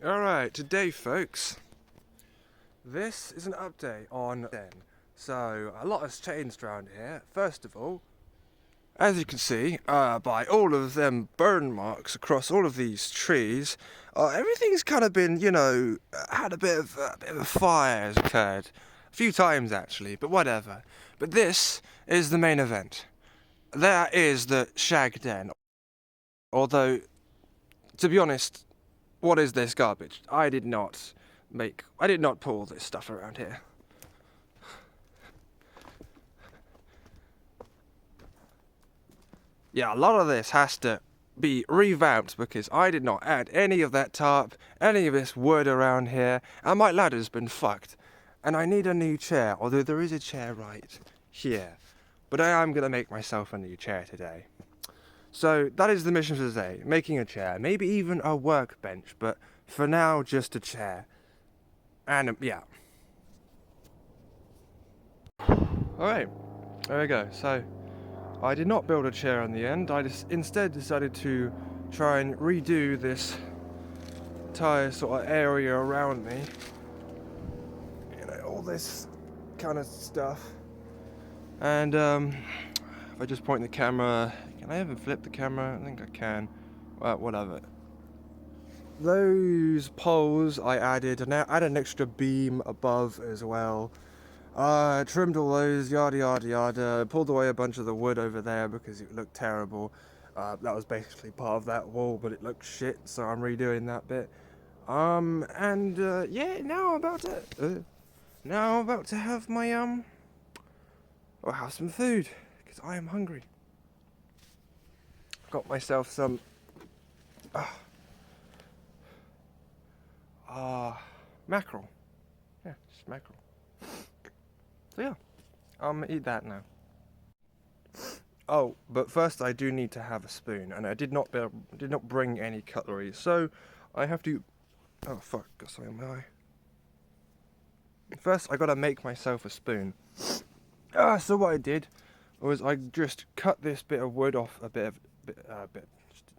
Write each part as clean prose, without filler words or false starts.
Alright, today folks, this is an update on Den. So, a lot has changed around here. First of all, as you can see, by all of them burn marks across all of these trees, everything's kind of been, had a bit of a fire has occurred. A few times actually, but whatever. But this is the main event. That is the Shag Den. Although, to be honest, what is this garbage? I did not pull this stuff around here. Yeah, a lot of this has to be revamped because I did not add any of that tarp, any of this wood around here, and my ladder's been fucked. And I need a new chair, although there is a chair right here. But I am gonna make myself a new chair today. So that is the mission for today, making a chair, maybe even a workbench, but for now just a chair. And yeah. Alright, there we go. So I did not build a chair in the end, I just instead decided to try and redo this entire sort of area around me. All this kind of stuff. And if I just point the camera, can I even flip the camera? I think I can. Well, whatever. Those poles I added, and I added an extra beam above as well. Trimmed all those, yada yada yada. Pulled away a bunch of the wood over there because it looked terrible. That was basically part of that wall, but it looked shit, so I'm redoing that bit. Yeah, now I'm about to have my or have some food because I am hungry. Got myself some mackerel. Yeah, just mackerel. So yeah, I'm gonna eat that now. Oh, but first I do need to have a spoon, and I did not bring any cutlery, so I have to. Oh fuck! Got something in my eye. First, I gotta make myself a spoon. So what I did was I just cut this bit of wood off just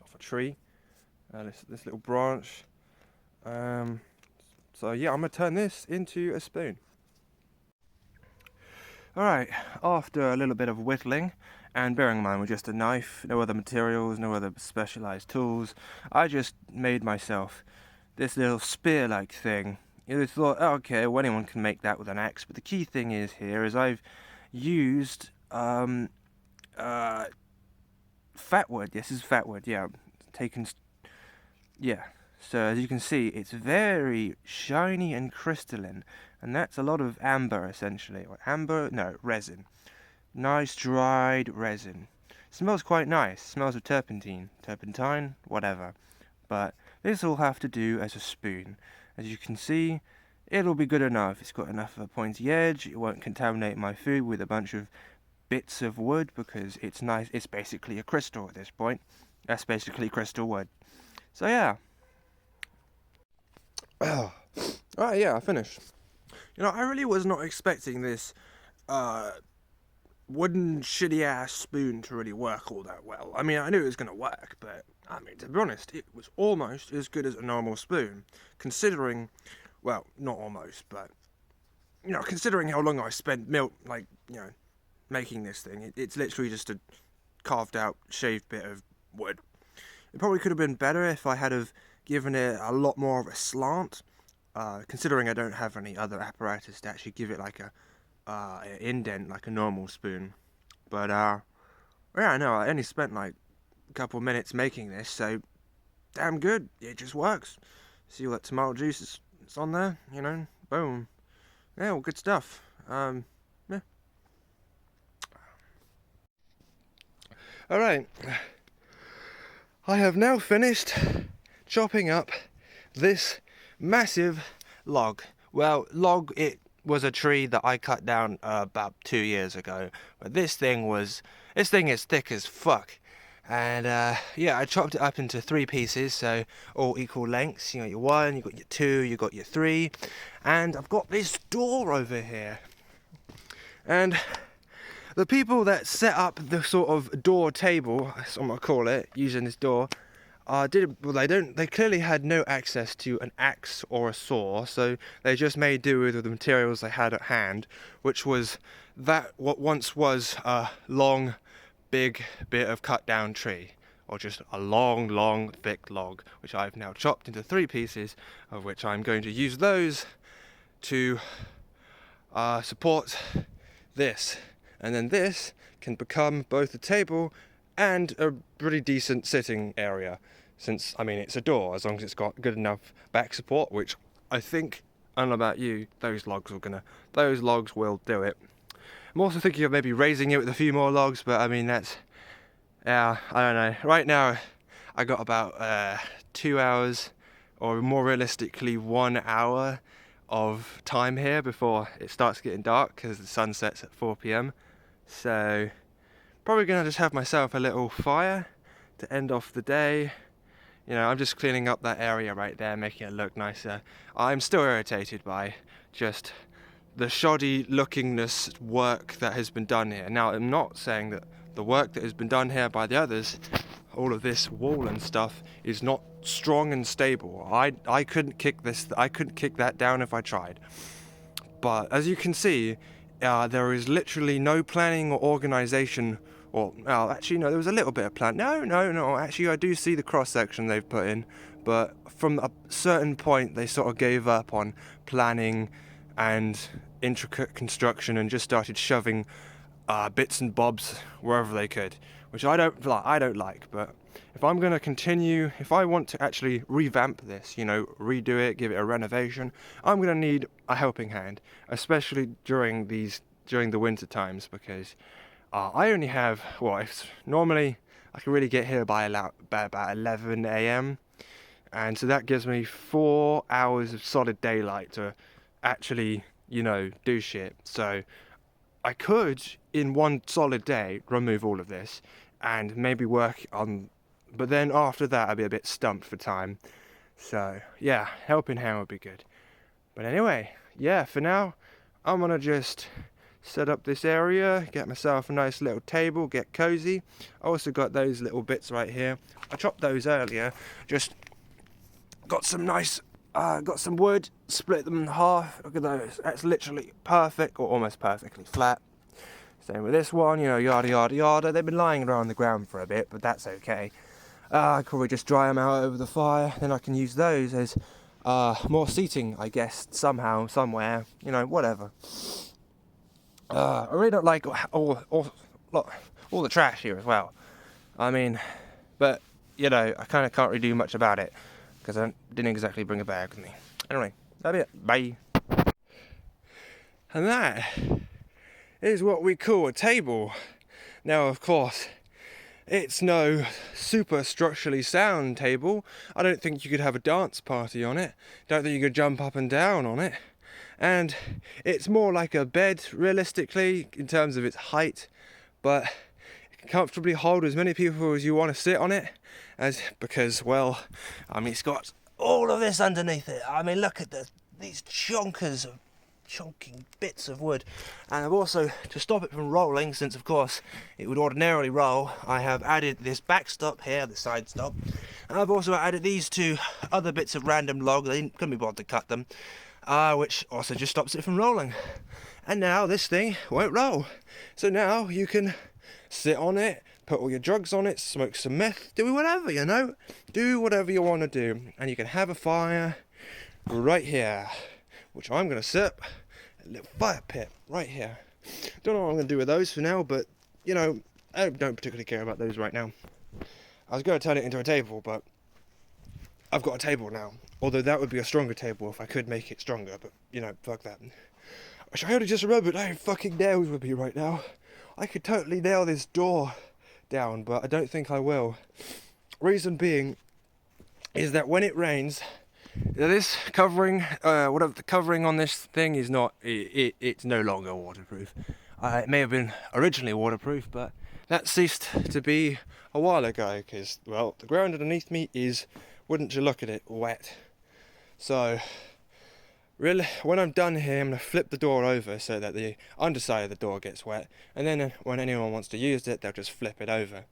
off a tree. This little branch. So yeah, I'm gonna turn this into a spoon. Alright, after a little bit of whittling, and bearing in mind with just a knife, no other materials, no other specialized tools, I just made myself this little spear-like thing. You thought, oh, okay, well, anyone can make that with an axe, but the key thing is here is I've used fat wood. This is fat wood, yeah. Yeah. So as you can see, it's very shiny and crystalline, and that's a lot of amber essentially. Resin. Nice dried resin. Smells quite nice. Smells of turpentine, whatever. But this will have to do as a spoon. As you can see, it'll be good enough. It's got enough of a pointy edge. It won't contaminate my food with a bunch of bits of wood because it's nice. It's basically a crystal at this point. That's basically crystal wood. So yeah. Alright, yeah, I finished. I really was not expecting this wooden shitty ass spoon to really work all that well. I mean, I knew it was going to work, but I mean, to be honest, it was almost as good as a normal spoon, considering, well, not almost, but considering how long I spent making this thing. It's literally just a carved out, shaved bit of wood. It probably could have been better if I had have given it a lot more of a slant, considering I don't have any other apparatus to actually give it like an indent like a normal spoon. But yeah, no, I only spent like a couple minutes making this, so damn good. It just works. See all that tomato juice is on there, boom. Yeah, all good stuff. Yeah. Alright. I have now finished chopping up this massive log. Well, it was a tree that I cut down about 2 years ago. But this thing is thick as fuck. And yeah, I chopped it up into 3 pieces, so all equal lengths. You got your 1, you got your 2, you got your 3. And I've got this door over here. And the people that set up the sort of door table, that's what I call it, using this door, They clearly had no access to an axe or a saw, so they just made do with the materials they had at hand, which was what once was a long, big bit of cut down tree, or just a long, thick log, which I've now chopped into 3 pieces, of which I'm going to use those to support this, and then this can become both a table and a pretty decent sitting area, since, I mean, it's a door, as long as it's got good enough back support, which I think, I don't know about you, those logs will do it. I'm also thinking of maybe raising it with a few more logs, but I mean, that's, yeah, I don't know. Right now, I got about 2 hours, or more realistically 1 hour of time here before it starts getting dark, because the sun sets at 4 p.m. So probably gonna just have myself a little fire to end off the day. You know, I'm just cleaning up that area right there, making it look nicer. I'm still irritated by just the shoddy lookingness work that has been done here. Now, I'm not saying that the work that has been done here by the others, all of this wall and stuff, is not strong and stable. I couldn't kick that down if I tried. But as you can see, there is literally no planning or organization, or, well, actually, no, there was a little bit of plan. No, actually, I do see the cross-section they've put in, but from a certain point, they sort of gave up on planning and intricate construction and just started shoving bits and bobs wherever they could, which I don't like, but if I'm going to continue, if I want to actually revamp this, you know, redo it, give it a renovation, I'm going to need a helping hand, especially during the winter times, because I only have, normally I can really get here by about 11 a.m. and so that gives me 4 hours of solid daylight to actually, you know, do shit. So I could, in one solid day, remove all of this and maybe work on, but then after that I'd be a bit stumped for time. So yeah, helping hand would be good. But anyway, yeah, for now I'm gonna just set up this area, get myself a nice little table, get cozy. I also got those little bits right here. I chopped those earlier, just got some wood, split them in half. Look at those, that's literally perfect, or almost perfectly flat. Same with this one, you know, yada yada yada. They've been lying around the ground for a bit, but that's okay. I could probably just dry them out over the fire, then I can use those as more seating, I guess, somehow, somewhere, you know, whatever. I really don't like all the trash here as well. I mean, but, you know, I kind of can't really do much about it, because I didn't exactly bring a bag with me. Anyway, that'll be it. Bye. And that is what we call a table. Now, of course, it's no super structurally sound table. I don't think you could have a dance party on it. Don't think you could jump up and down on it. And it's more like a bed, realistically, in terms of its height, but it can comfortably hold as many people as you want to sit on it, because, well, I mean, it's got all of this underneath it. I mean, look at these chunking bits of wood. And I've also, to stop it from rolling, since of course it would ordinarily roll, I have added this backstop here, the side stop, and I've also added these 2 other bits of random log. They couldn't be bothered to cut them, which also just stops it from rolling. And now this thing won't roll, so now you can sit on it, put all your drugs on it, smoke some meth, do whatever, you know, do whatever you want to do, and you can have a fire right here, which I'm going to set up a little fire pit right here. Don't know what I'm going to do with those for now, but, you know, I don't particularly care about those right now. I was going to turn it into a table, but I've got a table now. Although that would be a stronger table if I could make it stronger, but, you know, fuck that. Which I only just remembered how fucking nails would be right now. I could totally nail this door down, but I don't think I will. Reason being is that when it rains, this covering, whatever the covering on this thing is not, it's no longer waterproof. It may have been originally waterproof, but that ceased to be a while ago, because, well, the ground underneath me is, wouldn't you look at it, wet. So, really, when I'm done here, I'm going to flip the door over so that the underside of the door gets wet, and then when anyone wants to use it, they'll just flip it over.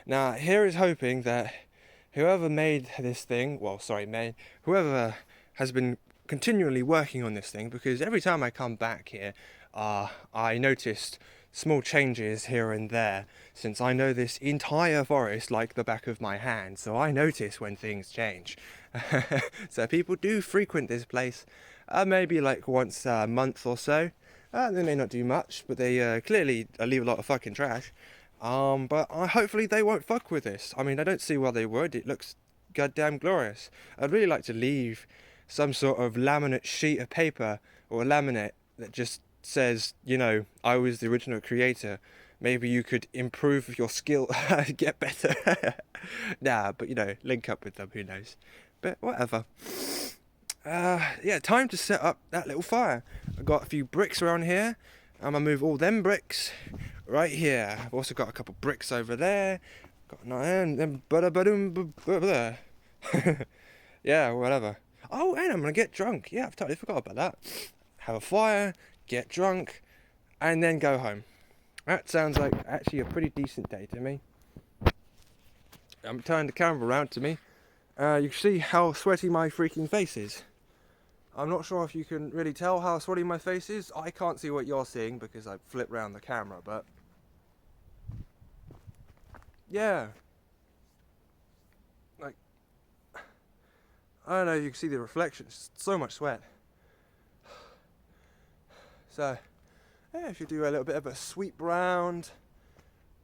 Now, here is hoping that whoever made this thing, whoever has been continually working on this thing, because every time I come back here, I noticed small changes here and there, since I know this entire forest like the back of my hand, so I notice when things change. So people do frequent this place, maybe like once a month or so. They may not do much, but they clearly leave a lot of fucking trash. But hopefully they won't fuck with this. I mean, I don't see why they would. It looks goddamn glorious. I'd really like to leave some sort of laminate sheet of paper or a laminate that just says, I was the original creator. Maybe you could improve your skill, get better. Nah, but link up with them, who knows. But whatever. Yeah, time to set up that little fire. I've got a few bricks around here. I'm gonna move all them bricks right here. I've also got a couple bricks over there. Got them, yeah, whatever. Oh, and I'm gonna get drunk. Yeah, I've totally forgot about that. Have a fire, get drunk, and then go home. That sounds like actually a pretty decent day to me. I'm turning the camera around to me. You can see how sweaty my freaking face is. I'm not sure if you can really tell how sweaty my face is. I can't see what you're seeing because I flip around the camera, but yeah. Like, I don't know if you can see the reflection. It's so much sweat. So, yeah, if you do a little bit of a sweep round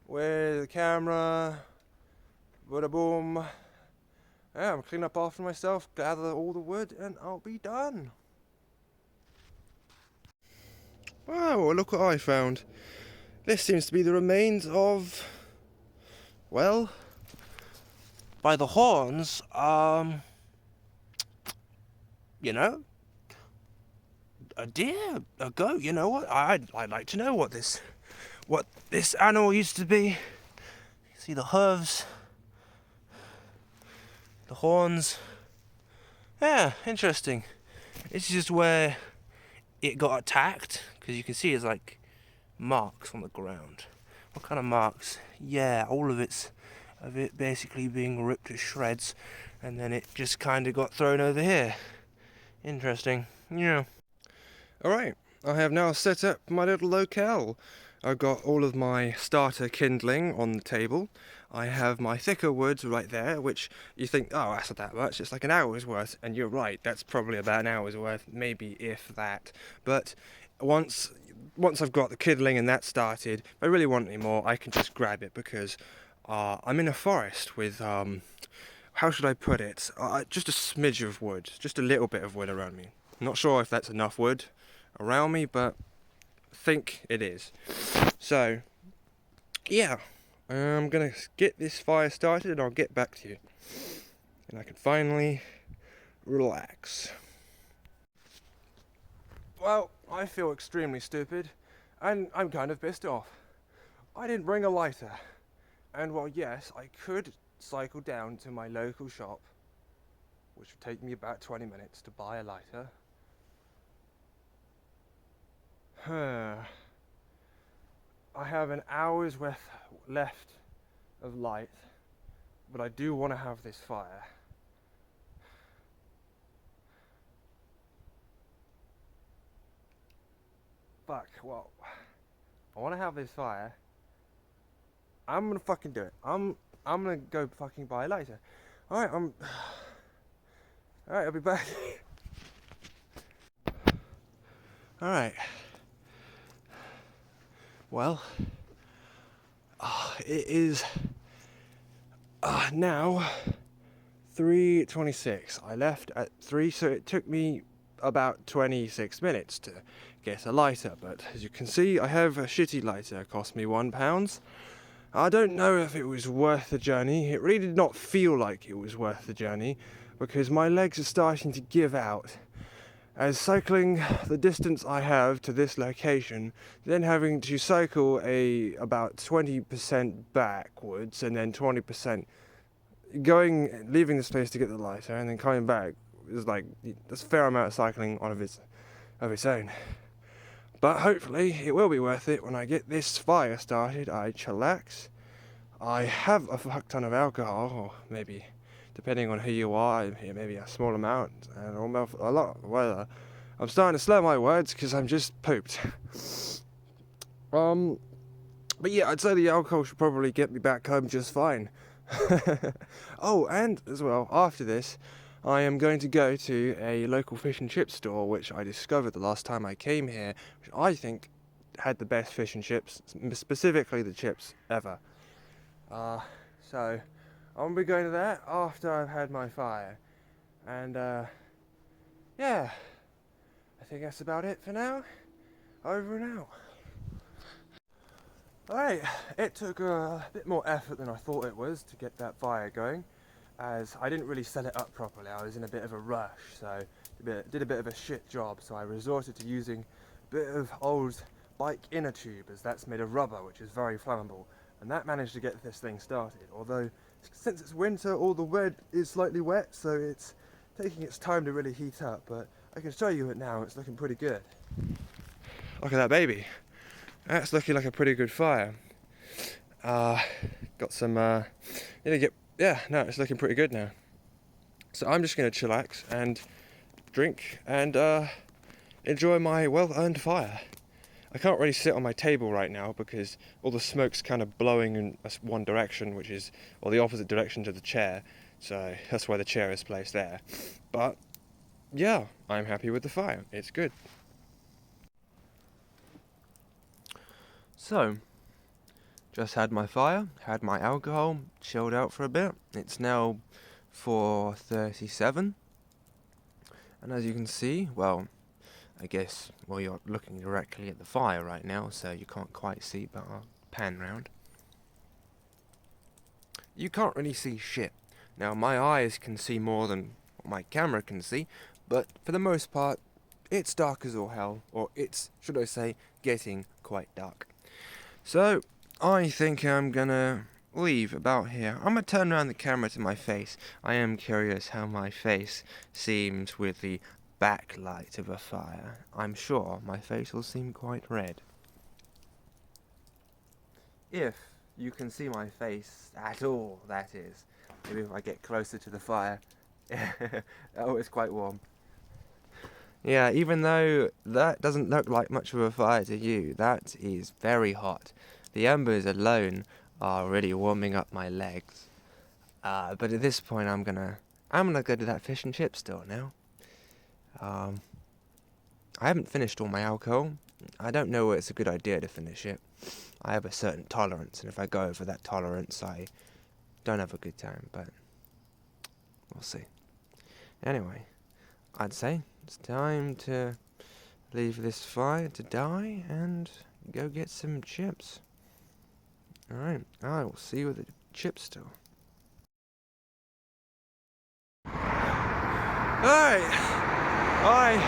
with the camera, bada boom. Yeah, I'm clean up after myself, gather all the wood, and I'll be done. Wow, look what I found. This seems to be the remains of, well, by the horns, a deer, a goat. You know what? I'd like to know what this animal used to be. See the hooves, the horns. Yeah, interesting. It's just where it got attacked, because you can see it's like marks on the ground. What kind of marks? Yeah, all of it basically being ripped to shreds, and then it just kind of got thrown over here. Interesting. Yeah. Alright, I have now set up my little locale. I've got all of my starter kindling on the table. I have my thicker wood right there, which you think, oh, that's not that much, it's like an hour's worth, and you're right, that's probably about an hour's worth, maybe if that. But once I've got the kindling and that started, if I really want any more, I can just grab it, because I'm in a forest with, how should I put it, just a smidge of wood, just a little bit of wood around me. I'm not sure if that's enough wood around me, but I think it is. So, yeah, I'm gonna get this fire started and I'll get back to you. And I can finally relax. Well, I feel extremely stupid, and I'm kind of pissed off. I didn't bring a lighter, and while yes, I could cycle down to my local shop, which would take me about 20 minutes to buy a lighter. I have an hour's worth left of light, but I do want to have this fire. Fuck, well, I want to have this fire. I'm gonna fucking do it. I'm gonna go fucking buy a lighter. Alright, Alright, I'll be back. Alright. Well, it is now 3:26. I left at 3, so it took me about 26 minutes to get a lighter, but as you can see, I have a shitty lighter. It cost me £1. I don't know if it was worth the journey. It really did not feel like it was worth the journey, because my legs are starting to give out. As cycling the distance I have to this location, then having to cycle about 20% backwards, and then 20% leaving this place to get the lighter, and then coming back, is like, that's a fair amount of cycling of its own. But hopefully it will be worth it when I get this fire started. I chillax. I have a fuck ton of alcohol, or maybe depending on who you are, maybe a small amount, and almost a lot. Well, I'm starting to slow my words because I'm just pooped. But yeah, I'd say the alcohol should probably get me back home just fine. Oh, and as well, after this, I am going to go to a local fish and chip store, which I discovered the last time I came here, which I think had the best fish and chips, specifically the chips, ever. So, I'm going to be going to that after I've had my fire. And, yeah, I think that's about it for now. Over and out. Alright, it took a bit more effort than I thought it was to get that fire going, as I didn't really set it up properly. I was in a bit of a rush, so did a bit of a shit job, so I resorted to using a bit of old bike inner tube, as that's made of rubber, which is very flammable, and that managed to get this thing started. Although, since it's winter, all the wood is slightly wet, so it's taking its time to really heat up, but I can show you it now. It's looking pretty good. Look at that baby. That's looking like a pretty good fire. Got some, it's looking pretty good now. So I'm just going to chillax and drink and enjoy my well-earned fire. I can't really sit on my table right now because all the smoke's kind of blowing in one direction, which is, well, the opposite direction to the chair. So that's why the chair is placed there. But yeah, I'm happy with the fire. It's good. So, just had my fire, had my alcohol, chilled out for a bit. It's now 4:37, and as you can see, well, I guess, well, you're looking directly at the fire right now, so you can't quite see, but I'll pan round. You can't really see shit. Now, my eyes can see more than what my camera can see, but for the most part, it's dark as all hell, or it's, should I say, getting quite dark. So, I think I'm gonna leave about here. I'm gonna turn around the camera to my face. I am curious how my face seems with the backlight of a fire. I'm sure my face will seem quite red. If you can see my face at all, that is. Maybe if I get closer to the fire. Oh, it's quite warm. Yeah, even though that doesn't look like much of a fire to you, that is very hot. The embers alone are really warming up my legs. But at this point, I'm gonna go to that fish and chip store now. I haven't finished all my alcohol. I don't know where it's a good idea to finish it. I have a certain tolerance, and if I go over that tolerance, I don't have a good time, but we'll see. Anyway, I'd say it's time to leave this fire to die and go get some chips. Alright, I will see you at the chip store. Alright, I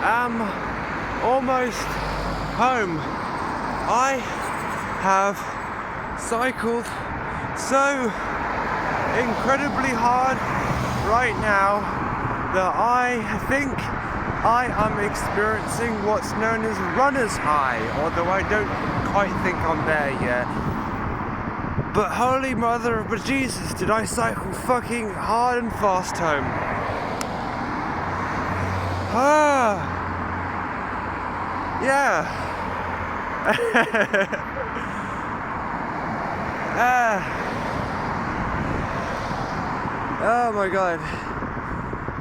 am almost home. I have cycled so incredibly hard right now that I think I am experiencing what's known as runner's high, although I don't quite think I'm there yet. But holy mother of bejesus, did I cycle fucking hard and fast home. Yeah. Oh my god.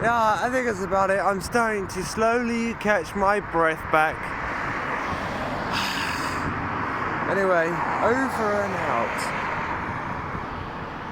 Yeah, I think that's about it. I'm starting to slowly catch my breath back. Anyway, over and out.